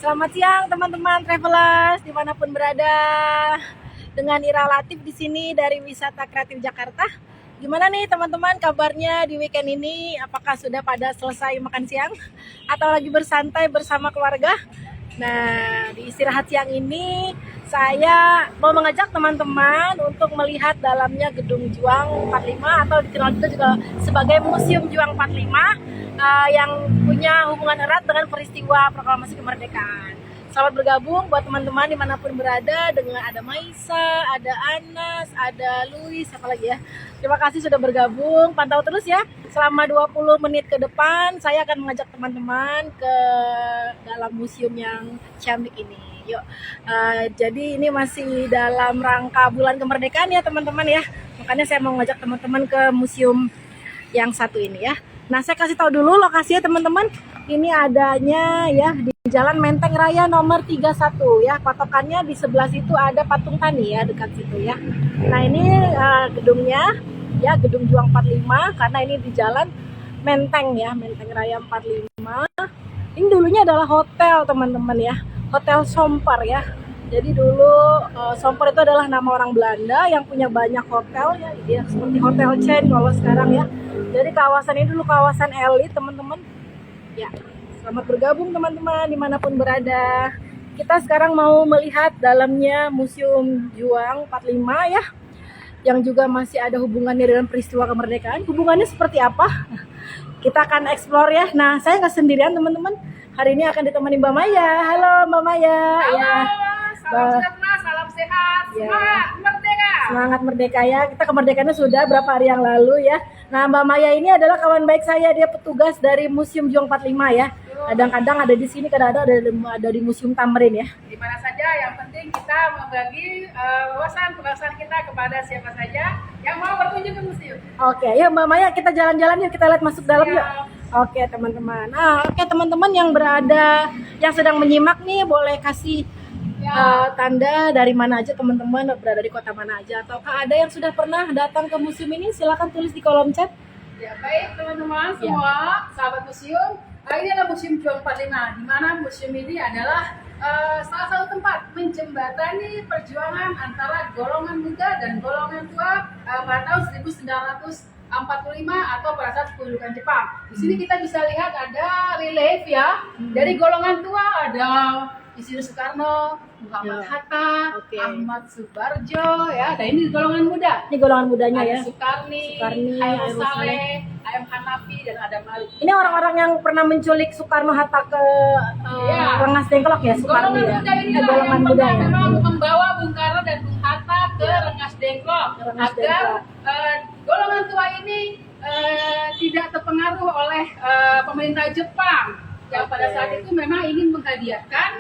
Selamat siang teman-teman travelers dimanapun berada. Dengan Ira Latif di sini dari Wisata Kreatif Jakarta. Gimana nih teman-teman kabarnya di weekend ini? Apakah sudah pada selesai makan siang atau lagi bersantai bersama keluarga? Nah, di istirahat siang ini saya mau mengajak teman-teman untuk melihat dalamnya Gedung Juang 45 atau dikenal juga sebagai Museum Juang 45 yang punya hubungan erat dengan peristiwa proklamasi kemerdekaan. Selamat bergabung buat teman-teman dimanapun berada, dengan ada Maisa, ada Anas, ada Luis, apa lagi ya. Terima kasih sudah bergabung, pantau terus ya. Selama 20 menit ke depan saya akan mengajak teman-teman ke dalam museum yang cantik ini. Yuk, jadi ini masih dalam rangka bulan kemerdekaan ya teman-teman ya. Makanya saya mau ngajak teman-teman ke museum yang satu ini ya. Nah, saya kasih tahu dulu lokasinya teman-teman. Ini adanya ya di Jalan Menteng Raya nomor 31 ya. Patokannya di sebelah situ ada Patung Tani ya, dekat situ ya. Nah, ini gedungnya ya, Gedung Juang 45 karena ini di Jalan Menteng ya, Menteng Raya 45. Ini dulunya adalah hotel teman-teman ya. Hotel Somper ya. Jadi dulu Somper itu adalah nama orang Belanda yang punya banyak hotel ya, seperti hotel chain kalau sekarang ya. Jadi kawasan ini dulu kawasan elit teman-teman. Ya, selamat bergabung teman-teman dimanapun berada. Kita sekarang mau melihat dalamnya Museum Juang 45 ya, yang juga masih ada hubungannya dengan peristiwa kemerdekaan. Hubungannya seperti apa? Kita akan explore ya. Nah, saya nggak sendirian teman-teman. Hari ini akan ditemani Mbak Maya. Halo Mbak Maya. Halo, Ya. salam sejahtera, salam sehat, Ya. semangat merdeka. Semangat merdeka ya. Kita kemerdekaannya sudah berapa hari yang lalu ya. Nah, Mbak Maya ini adalah kawan baik saya, dia petugas dari Museum Juang 45 ya. Kadang-kadang ada di sini, kadang-kadang ada di Museum Tamrin ya. Di mana saja, yang penting kita membagi wawasan kita kepada siapa saja yang mau berkunjung ke museum. Oke, yuk Mbak Maya kita jalan-jalan yuk, kita lihat masuk dalam yuk. Siap. Oke teman-teman. Nah, oke teman-teman yang berada, yang sedang menyimak nih boleh kasih tanda dari mana aja teman-teman, berada di kota mana aja, ataukah ada yang sudah pernah datang ke museum ini? Silakan tulis di kolom chat. Ya, baik teman-teman semua, sahabat museum. Ini adalah Museum Juang 45, di mana museum ini adalah salah satu tempat menjembatani perjuangan antara golongan muda dan golongan tua pada tahun 1945 atau pada saat kedudukan Jepang. Di sini kita bisa lihat ada relief ya. Dari golongan tua ada Insinyur Soekarno, Muhammad Hatta, Ahmad Subarjo ya. Dan ini golongan muda. Ini golongan mudanya Ada ya. Soekarni, Soekarni, Hairul Hairul Saleh, Ayam Hanafi, dan ada Malik. Ini orang-orang yang pernah menculik Soekarno Hatta ke Iya. Rengas Dengklok ya, Soekarni Golongan ya. muda ini Golongan yang muda pernah ya. memang membawa Bung Karno dan Bung Hatta ke Rengas Dengklok Rengas agar Dengklok. golongan tua ini tidak terpengaruh oleh pemerintah Jepang yang pada saat itu memang ingin menghadiahkan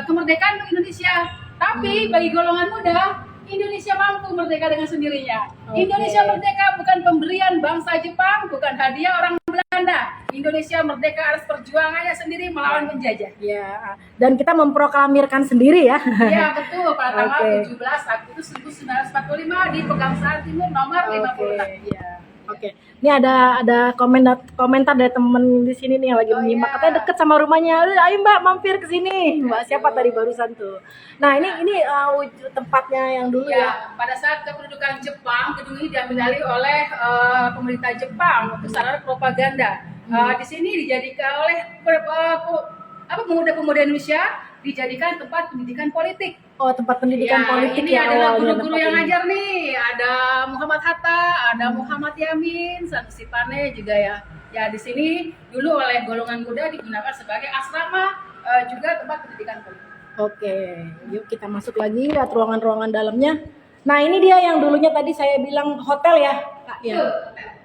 kemerdekaan untuk Indonesia. Tapi bagi golongan muda, Indonesia mampu merdeka dengan sendirinya. Indonesia merdeka bukan pemberian bangsa Jepang, bukan hadiah orang Belanda. Indonesia merdeka atas perjuangannya sendiri melawan penjajah. Ya, dan kita memproklamirkan sendiri ya. Iya betul, pada tanggal Oke. 17 Agustus 1945 di Pegangsaan Timur nomor 56. Iya. Oke. Ini ada komentar dari temen di sini nih yang lagi menyimak. iya. Katanya deket sama rumahnya. Ayo Mbak mampir ke sini. Mbak siapa tadi barusan tuh. Nah, ini tempatnya yang dulu ya. Ya, pada saat kependudukan Jepang, gedung ini diambil alih oleh pemerintah Jepang untuk sarana propaganda. Di sini dijadikan oleh pemuda-pemuda Indonesia dijadikan tempat pendidikan politik. Oh, tempat pendidikan politik ini ya adalah awalnya guru-guru tempat yang ini. ngajar nih. Ada Muhammad Hatta, ada Muhammad Yamin, Sanusi Pane juga ya. Ya di sini dulu oleh golongan muda digunakan sebagai asrama juga tempat pendidikan politik. Oke, yuk kita masuk lagi lihat ruangan-ruangan dalamnya. Nah, ini dia yang dulunya tadi saya bilang hotel ya, Kak ya.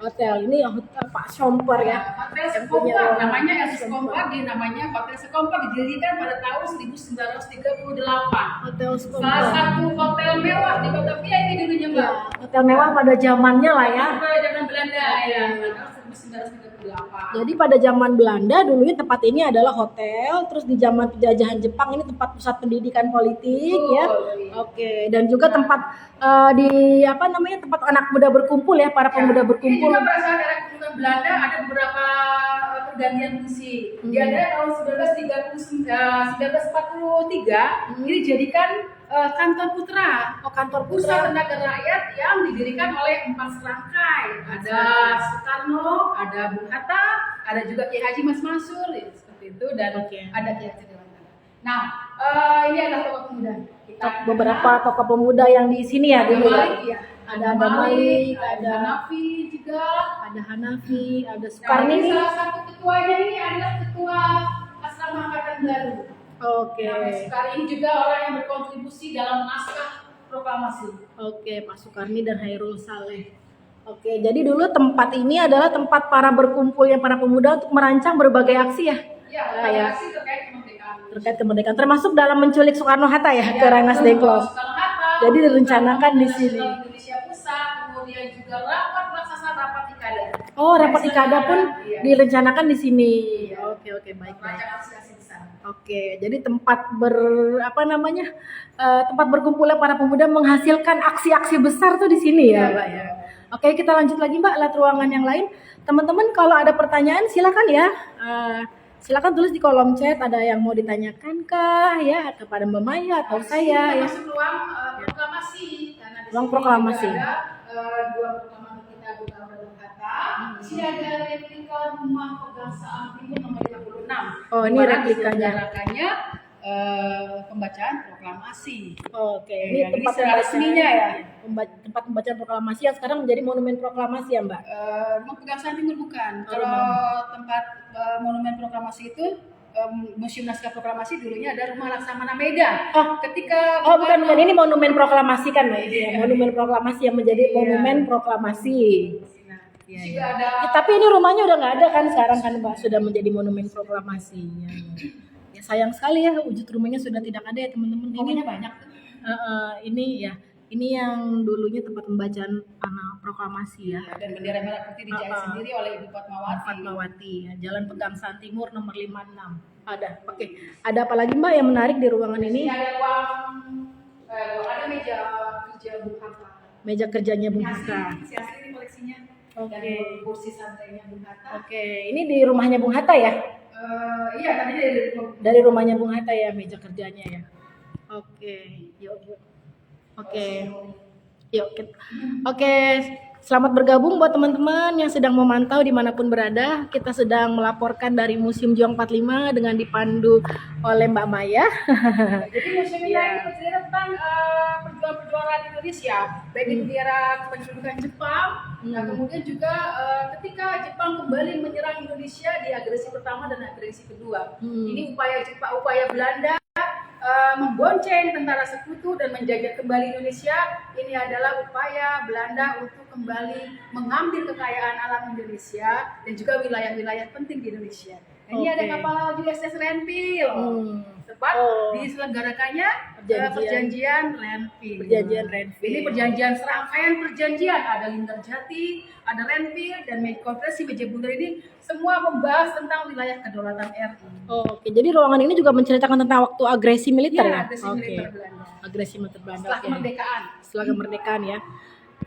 Hotel ini hotel Pak Somper ya. Hotel Yang punya Sekompak, ruangan namanya Somper. namanya Hotel Sekompak, didirikan pada tahun 1938. Hotel Salah Somper. satu hotel mewah di Batavia ini dulunya Mbak. Ya, hotel mewah pada zamannya lah ya. Pada zaman Belanda ya, pada tahun 1938. Jadi pada zaman Belanda dulunya tempat ini adalah hotel, terus di zaman penjajahan Jepang ini tempat pusat pendidikan politik ya. Oke, dan juga tempat tempat anak muda berkumpul ya, para pemuda Ini berkumpul. juga pada saat era kedudukan Belanda ada beberapa pergantian fungsi. Dia tahun 1943 ini dijadikan kantor putra. Oh, kantor Pusat putra. Tenaga Rakyat yang didirikan oleh 4 serangkai. Ada Soekarno, ada Bung Hatta, ada juga Kiai Haji Mas Mansur, ya, seperti itu, dan Oke. ada Kiai Haji Dewantara. Nah, ini adalah tokoh pemuda. Beberapa tokoh pemuda yang di sini ya dulu ya. Malik, ya. Ada Malik, ada Hanafi juga. ada Hanafi, ada Nah, Soekarno ini nih. salah satu ketuanya ini adalah ketua Asrama Angkatan Baru. Oke. Nah, Soekarno ini juga orang yang berkontribusi dalam naskah proklamasi. Oke, Pak Soekarni dan Hairul Saleh. Oke, jadi dulu tempat ini adalah tempat para berkumpulnya para pemuda untuk merancang berbagai aksi ya. Ya, Kayak aksi terkait kemerdekaan. terkait kemerdekaan, termasuk dalam menculik Soekarno Hatta ya, ke Rengas betul. Dengklok. Soekarno-Hatta, Jadi direncanakan di sini. Nasional Indonesia Pusat, kemudian juga rapat raksasa, rapat ikada. Oh, rapat ikada pun Iya. direncanakan di sini. Iya. Oke, baik. Rancang aksi-aksi besar. Oke, jadi tempat tempat berkumpulnya para pemuda menghasilkan aksi-aksi besar tuh di sini ya, Iya, Mbak ya. Oke, kita lanjut lagi Mbak, lihat ruangan yang lain. Teman-teman kalau ada pertanyaan silakan ya. Silakan tulis di kolom chat, ada yang mau ditanyakan kah ya kepada Mbak Maya atau saya Kita ya. masuk ruang proklamasi, karena di Ruang sini proklamasi. juga ada dua proklamator kita, Bung Karno dan Bung Hatta. Di sini ada replika Rumah Pegangsaan Timur nomor 56. Oh, ini Di mana replikanya. diselenggarakannya, pembacaan proklamasi. Oke, Ya, ini jadi tempat secara resminya ya. tempat pembacaan proklamasi yang sekarang menjadi monumen proklamasi ya Mbak. Rumah Pegangsaan Timur bukan. Oh, Kalau tempat monumen proklamasi itu Museum Naskah Proklamasi dulunya ada Rumah Laksamana Medan. Oh, Ketika Oh bukan, ini monumen proklamasi kan Mbak? Iya, monumen proklamasi yang menjadi Iya. monumen proklamasi. Iya, juga ada Ya, tapi ini rumahnya udah nggak ada kan sekarang kan Mbak, sudah menjadi monumen proklamasi. Ya, sayang sekali ya wujud rumahnya sudah tidak ada ya teman-teman. komennya banyak. Ini yang dulunya tempat pembacaan proklamasi ya. Dan bendera merah putih dijahit sendiri oleh Ibu Fatmawati. Fatmawati, ya. Jalan Pegangsaan Timur nomor 56. Ada. Oke. Ada apa lagi Mbak yang menarik di ruangan Di ini? sini ada ada meja kerja Bung Hatta. Meja kerjanya Bung Ini Hatta. asli ini koleksinya. Oke. Dan kursi santainya Bung Hatta. Oke, ini di rumahnya Bung Hatta ya? Iya, tadi dari Dari rumahnya Bung Hatta ya meja kerjanya ya. Oke, yuk. Oke. Oke, selamat bergabung buat teman-teman yang sedang memantau dimanapun berada. Kita sedang melaporkan dari Museum Juang 45 dengan dipandu oleh Mbak Maya. Jadi museum ini bercerita tentang perjuangan-perjuangan rakyat Indonesia, baik itu di era pendudukan Jepang, nah kemudian juga ketika Jepang kembali menyerang Indonesia di agresi pertama dan agresi kedua. Ini upaya Belanda membonceng tentara sekutu dan menjajah kembali Indonesia. Ini adalah upaya Belanda untuk kembali mengambil kekayaan alam Indonesia dan juga wilayah-wilayah penting di Indonesia. Nah, ini ada kapal USS Renville. Tepat diselenggarakannya perjanjian Renville. Perjanjian Renville. Ini perjanjian serangkaian perjanjian, ada Linggarjati, ada Renville dan Konferensi Meja Bunter ini semua membahas tentang wilayah kedaulatan RI. Oke, jadi ruangan ini juga menceritakan tentang waktu agresi militer ya? Agresi militer Belanda. Agresi militer Belanda. Setelah Oke. kemerdekaan. Setelah kemerdekaan ya.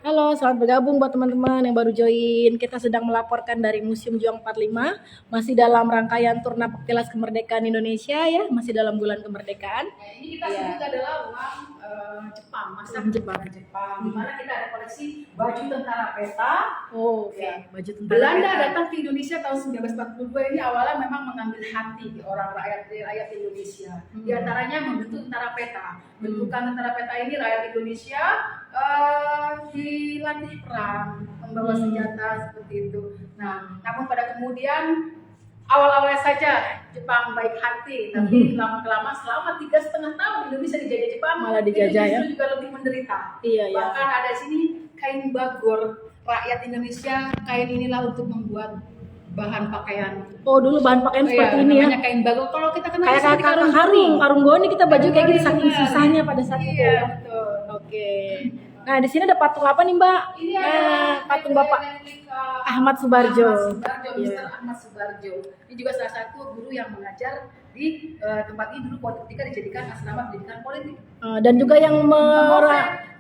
Halo, selamat bergabung buat teman-teman yang baru join. Kita sedang melaporkan dari Museum Juang 45, masih dalam rangkaian Turna Pektilas Kemerdekaan Indonesia ya, masih dalam bulan kemerdekaan. Nah, ini kita sebut adalah ruang Jepang, masa Jepang, di mana kita ada koleksi baju tentara peta. Oke. Baju tentara Belanda peta. datang ke Indonesia tahun 1942 ini awalnya memang mengambil hati orang rakyat Indonesia. Di antaranya membentuk tentara peta. Bentukan tentara peta ini rakyat Indonesia dilatih perang, membawa senjata seperti itu. Nah, namun pada kemudian awal-awalnya saja Jepang baik hati, tapi lama-kelamaan selama 3,5 tahun Indonesia dijajah Jepang, Malah dijajah itu ya? juga lebih menderita. Iya, iya. Bahkan ada sini kain bagor rakyat Indonesia, kain inilah untuk membuat bahan pakaian. Oh, dulu bahan pakaian seperti ini ya. Namanya kain bagor. Kalau kita kenal Kayak seperti karung goni kita baju kayak gini saking benar. susahnya pada saat itu Iya, ya. betul. Oke. Nah, di sini ada patung apa nih, Mbak? Ini ada patung Bapak Ahmad Subarjo. Mr. Ahmad Subarjo. Ini juga salah satu guru yang mengajar di tempat ini dulu ketika dijadikan asrama pendidikan politik. Dan juga yang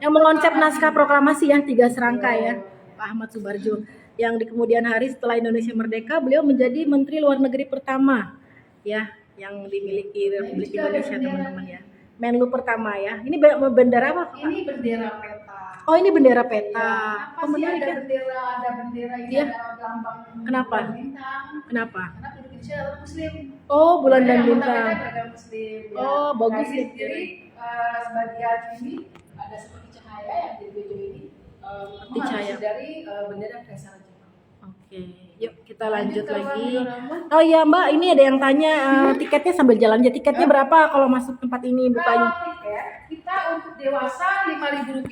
yang mengonsep naskah proklamasi ya, 3 serangkai ya, Pak Ahmad Subarjo. yang di kemudian hari setelah Indonesia merdeka beliau menjadi Menteri Luar Negeri pertama ya yang dimiliki Republik Indonesia teman-teman ya. Menlu pertama ya. Ini bendera apa? Ini bendera peta. Oh ini bendera peta. Kenapa sih ada bendera ini Iya. ada lambang Kenapa? bulan bintang? Kenapa? Karena penduduk Indonesia adalah Muslim. Oh bulan dan Anggota bintang. kita beragama Muslim. Ya. Oh, bagus Nah, ya. ini sendiri sebagian ini ada seperti cahaya yang di baju ini cahaya. dari bendera Kaisaran Jepang. Oke, yuk kita lanjut ke lagi. ruang Dorama. Oh iya Mbak, ini ada yang tanya tiketnya sambil jalan aja. Tiketnya berapa kalau masuk tempat ini bukanya? Kalau tiket kita untuk dewasa Rp5.000,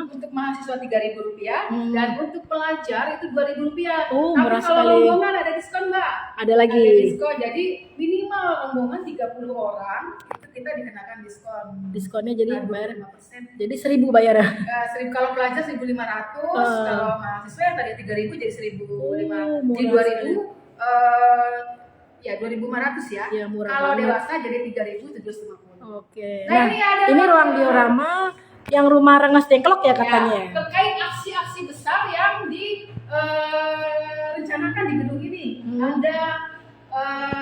untuk mahasiswa Rp3.000, dan untuk pelajar itu Rp2.000. Oh, Tapi murah kalau sekali. rombongan ada diskon nggak? Ada lagi. Ada diskon, jadi minimal rombongan 30 orang itu kita dikenakan diskon. Diskonnya jadi Nah, bayar. 25%. Jadi 1.000 bayar. Kalau pelajar 1.500, kalau mahasiswa yang tadi 3.000 jadi 1.500, murah jadi 2.000, ya 2.500 ya. Iya, murah Kalau banget. dewasa jadi 3.750. Oke. Nah, ini ada- ini ruang diorama yang rumah Rengas Dengklok ya katanya. Ya, terkait aksi-aksi besar yang direncanakan di gedung ini, Anda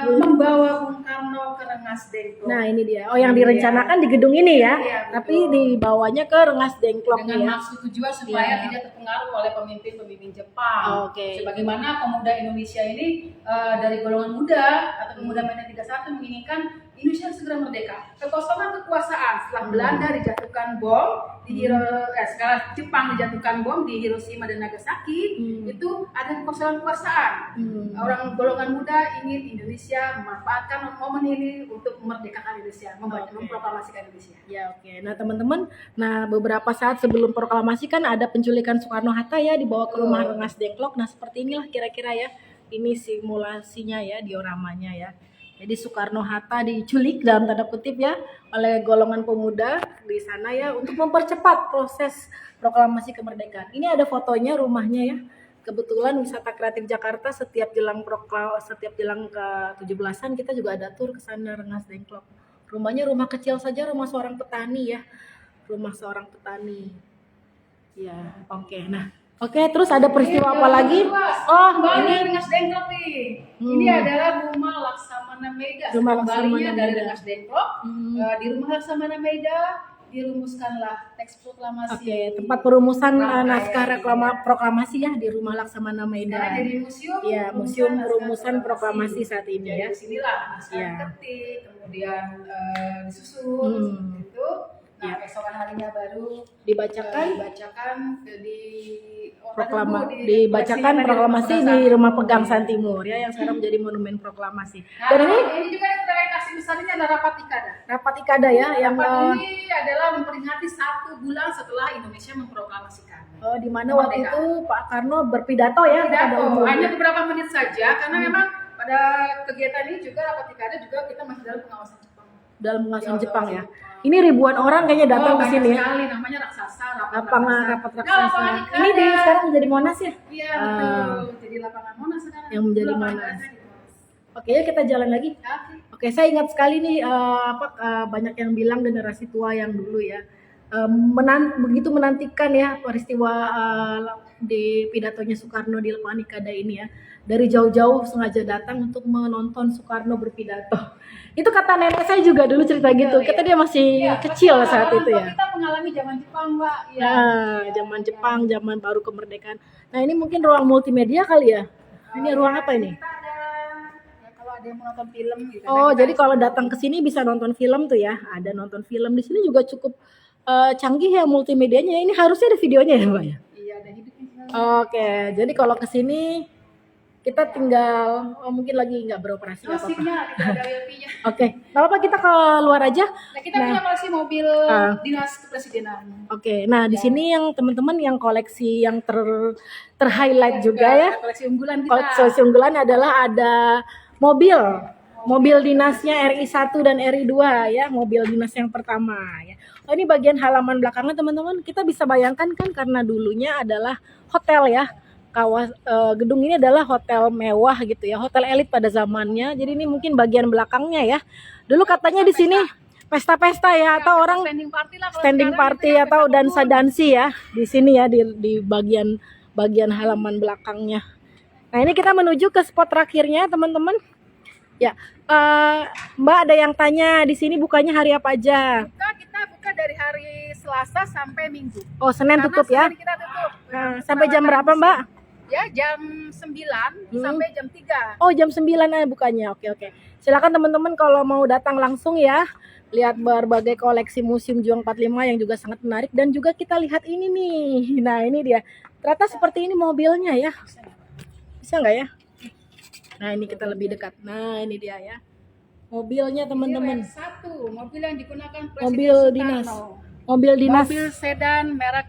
membawa Bung Karno ke Rengas Dengklok. Nah, ini dia. Oh, yang direncanakan di gedung ini ya. Iya, Tapi betul. dibawanya ke Rengas Dengklok Dengan ya. maksud tujuan supaya Iya. tidak terpengaruh oleh pemimpin-pemimpin Jepang. Oke. Sebagaimana pemuda Indonesia ini dari golongan muda atau pemuda Medan 31 menginginkan Indonesia segera merdeka. Kekosongan kekuasaan setelah Belanda dijatuhkan bom di sekarang Jepang dijatuhkan bom di Hiroshima dan Nagasaki, itu ada kekosongan kekuasaan. Orang golongan muda ingin Indonesia memanfaatkan momen ini untuk memerdekakan Indonesia, memproklamasikan Indonesia. Ya oke. Nah teman-teman, beberapa saat sebelum proklamasi kan ada penculikan Soekarno-Hatta ya dibawa ke rumah Rengas Dengklok. Nah seperti inilah kira-kira ya. Ini simulasinya ya, dioramanya ya. Jadi Soekarno-Hatta diculik dalam tanda kutip ya oleh golongan pemuda di sana ya untuk mempercepat proses proklamasi kemerdekaan. Ini ada fotonya rumahnya ya. Kebetulan Wisata Kreatif Jakarta setiap jelang ke 17-an kita juga ada tur ke sana Rengas Dengklok. Rumahnya rumah kecil saja, rumah seorang petani ya. Rumah seorang petani. Ya, oke. Nah, oke, terus ada peristiwa apa lagi? Oh, ini ini Rengas Dengklok nih. Ini adalah rumah Laksamana Meida. Rumah Kembalinya Laksamana dari Meida. Rengas Dengklok. Di rumah Laksamana Meida dirumuskanlah teks proklamasi. Oke, tempat perumusan Rangkaian. naskah proklamasi ya di rumah Laksamana Meida. Karena jadi museum. Ya, museum naskah perumusan proklamasi saat ini Jadi ya. di sinilah naskah Ya. diketik, kemudian disusun seperti itu. Nah, Ya. keesokan harinya baru Dibacakan dibacakan dibacakan proklamasi di Rumah Pegangsaan Timur ya yang sekarang menjadi monumen proklamasi. Nah, Dan ini ini juga terkait aksi besar ini adalah rapat Ikada. rapat Ikada ya yang Rapat ini adalah memperingati 1 bulan setelah Indonesia memproklamasikan. di mana waktu Merdeka. itu Pak Karno berpidato ya kepada Pidato, umum. hanya beberapa menit saja karena memang pada kegiatan ini juga rapat Ikada juga kita masih dalam pengawasan Jepang. Dalam pengawasan Di Jepang pengawasan ya. Jepang. Ini ribuan orang kayaknya datang ke banyak sini ya. sekali, namanya raksasa, Lapangan rapat Nah, raksasa. lapangan Ikada. Ini di sekarang menjadi Monas ya. Iya betul, jadi lapangan Monas sekarang. Yang menjadi Dulu lapangan Monas. Ikada di Monas. Oke, ya kita jalan lagi. Oke. Oke, saya ingat sekali nih banyak yang bilang generasi tua yang dulu ya begitu menantikan ya peristiwa di pidatonya Soekarno di lapangan Ikada ini ya. Dari jauh-jauh sengaja datang untuk menonton Soekarno berpidato. Itu kata nenek saya juga dulu cerita gitu. Iya. Kata dia masih Iya, kecil pasti saat orang itu tua ya. Kita mengalami zaman Jepang, Mbak. Ya. Nah, zaman Jepang, zaman baru kemerdekaan. Nah, ini mungkin ruang multimedia kali ya. Ini ruang apa ini? Kita ada ya kalau ada yang mau nonton film gitu. Oh, Kita jadi kalau datang ke sini bisa nonton film tuh ya. Ada nonton film di sini juga cukup canggih ya multimedianya. Ini harusnya ada videonya ya, Mbak ya. Iya, ada hidupnya. Oke, jadi kalau ke sini kita tinggal mungkin lagi nggak beroperasi nggak apa-apa. Musiknya tidak ada wifi-nya. Oke, nggak apa-apa kita ke luar aja. Nah, kita punya koleksi mobil dinas kepresidenan. Oke, nah di sini yang teman-teman yang koleksi yang terhighlight juga ya. Koleksi unggulan kita. Koleksi unggulan adalah ada mobil dinasnya RI 1 dan RI 2 ya, mobil dinas yang pertama ya. Oh, ini bagian halaman belakangnya teman-teman, kita bisa bayangkan kan karena dulunya adalah hotel ya. Gedung ini adalah hotel mewah gitu ya, hotel elit pada zamannya. Jadi ini mungkin bagian belakangnya ya. Dulu katanya di sini pesta-pesta ya atau orang standing party lah kalau standing sekarang party gitu ya, atau pesta kumpul. dansa-dansi ya di sini ya di bagian bagian halaman belakangnya. Nah ini kita menuju ke spot terakhirnya teman-teman. Ya, Mbak ada yang tanya di sini bukanya hari apa aja? Kita buka dari hari Selasa sampai Minggu. Oh Senin Karena tutup ya? Senin kita tutup. Nah, sampai jam berapa Mbak? Ya jam 9 sampai jam 3. Oh jam 9 bukanya. Oke. Silakan teman-teman kalau mau datang langsung ya. Lihat berbagai koleksi Museum Juang 45 yang juga sangat menarik. Dan juga kita lihat ini nih. Nah ini dia. Ternyata seperti ini mobilnya ya. Bisa nggak ya? Nah ini kita lebih dekat. Nah ini dia ya. Mobilnya teman-teman. Satu mobil yang digunakan Presiden Mobil Soekarno. dinas. Mobil dinas. Mobil sedan merek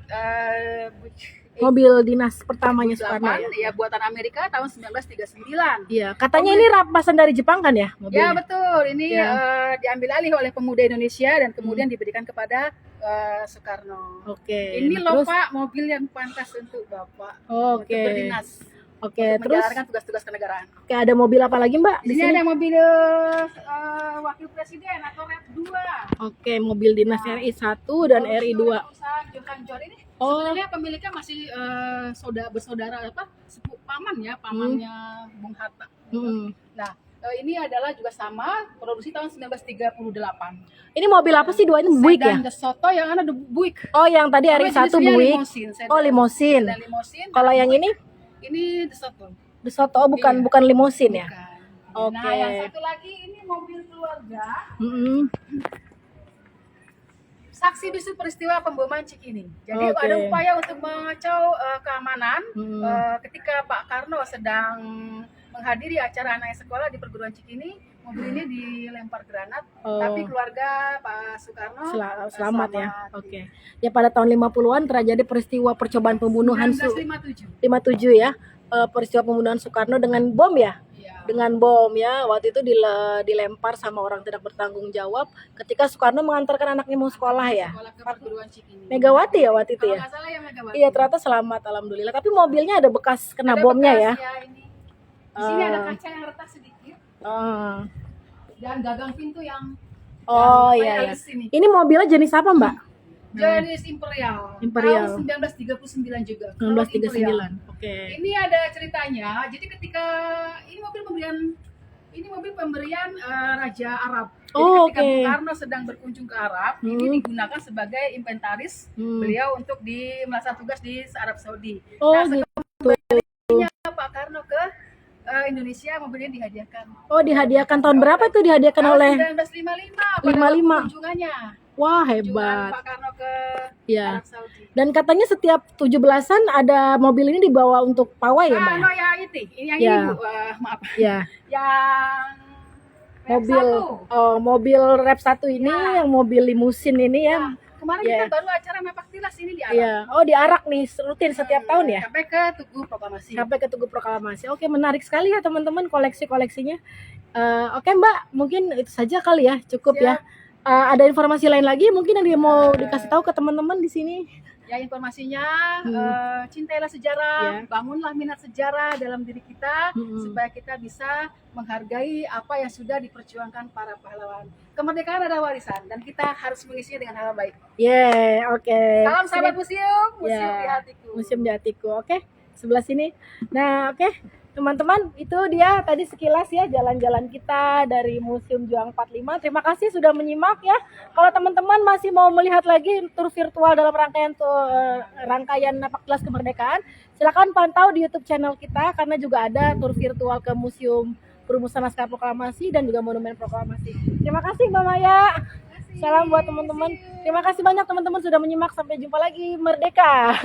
Mobil dinas pertamanya Soekarno 8, ya. ya buatan Amerika tahun 1939. Iya, katanya ini rampasan dari Jepang kan ya mobilnya? Ya betul, ini Ya. diambil alih oleh pemuda Indonesia dan kemudian diberikan kepada Soekarno. Oke. Ini nah, loh terus? Pak, mobil yang pantas untuk Bapak Oke. untuk berdinas, Oke, untuk terus menjalankan tugas-tugas kenegaraan. oke, ada mobil apa lagi Mbak Di di sini sini? ada mobil wakil presiden atau REP 2. Oke, mobil dinas RI 1 dan RI 2. Perusahaan Johan Jor ini Oh. sebenarnya pemiliknya masih bersaudara apa? Paman ya, pamannya Bung Hatta. Hmm. Nah, ini adalah juga sama produksi tahun 1938. Ini mobil apa sih dua ini? Buick ya? Sedan De Soto yang ada the Buick. Oh, yang tadi RI 1 Jenisnya Buick. limosin, sedan. Oh, limosin. Sedan limosin. Kalau yang ini Ini De Soto. De Soto, oh, bukan Iya. bukan limosin ya? Bukan. Oke. Nah, yang satu lagi ini mobil keluarga. Mm-mm. Saksi bisu peristiwa pemboman Cikini. Jadi Oke. ada upaya untuk mengacau keamanan Hmm. ketika Pak Karno sedang menghadiri acara anak sekolah di perguruan Cikini. Mobil ini dilempar granat, Oh. tapi keluarga Pak Soekarno Selamat ya. Oke. Ya pada tahun 50-an terjadi peristiwa percobaan pembunuhan 1957. 57 ya. Peristiwa pembunuhan Soekarno dengan bom ya? Iya. Dengan bom ya. Waktu itu dilempar sama orang tidak bertanggung jawab ketika Soekarno mengantarkan anaknya mau sekolah ya. Sekolah ke perguruan Cikini. Megawati ya waktu itu Kalau ya. nggak salah ya Megawati. Iya, ternyata selamat alhamdulillah. Tapi mobilnya ada bekas kena Ada bomnya bekas, ya. Ini. Di sini ada kaca yang retak sedikit Ah. dan gagang pintu yang Oh yang iya ya. halus ini. Ini mobilnya jenis apa, Mbak? Jenis Imperial. Imperial. Tahun 1939 juga. Kalau 1939. Imperial. Oke. Ini ada ceritanya. Jadi ketika ini mobil pemberian Raja Arab. Jadi Oh, ketika oke. Bung Karno sedang berkunjung ke Arab, ini digunakan sebagai inventaris beliau untuk melaksanakan tugas di Arab Saudi. Oh, Nah, gitu. setelah Pak Karno ke Indonesia, mobilnya dihadiahkan. Oh, dihadiahkan tahun berapa tuh dihadiahkan Tahun oleh? 1955 pada 55. kunjungannya. Wah, Kunjungan hebat. Pak Karno ke Iya. Arab Saudi. Dan katanya setiap 17-an ada mobil ini dibawa untuk pawai ya, Mbak? No ya itu. Ini yang Ya. ini Bu. Maaf. Ya. Yang Mobil satu. mobil Rep 1 ini Ya. yang mobil limusin ini ya. Nah, kemarin Ya. kita baru acara Napak Tilas ini di Arab. Iya. Oh, diarak nih rutin setiap tahun ya? Sampai ke Tugu Proklamasi. Sampai ke Tugu Proklamasi. Oke, menarik sekali ya teman-teman koleksi-koleksinya. Oke Mbak, mungkin itu saja kali ya, cukup Siap. ya. Ada informasi lain lagi mungkin yang mau dikasih tahu ke teman-teman di sini? Ya informasinya, cintailah sejarah, bangunlah minat sejarah dalam diri kita supaya kita bisa menghargai apa yang sudah diperjuangkan para pahlawan. Kemerdekaan adalah warisan dan kita harus mengisinya dengan hal baik. Oke. Salam sahabat museum, museum Ya. di hatiku. Museum di hatiku. Oke, sebelah sini. Nah, oke. Teman-teman, itu dia tadi sekilas ya jalan-jalan kita dari Museum Juang 45. Terima kasih sudah menyimak ya. Kalau teman-teman masih mau melihat lagi tur virtual dalam rangkaian Napak Tilas Kemerdekaan, silakan pantau di YouTube channel kita karena juga ada tur virtual ke Museum Perumusan Naskah Proklamasi dan juga Monumen Proklamasi. Terima kasih Mbak Maya. Salam buat teman-teman. Terima kasih banyak teman-teman sudah menyimak. Sampai jumpa lagi. Merdeka.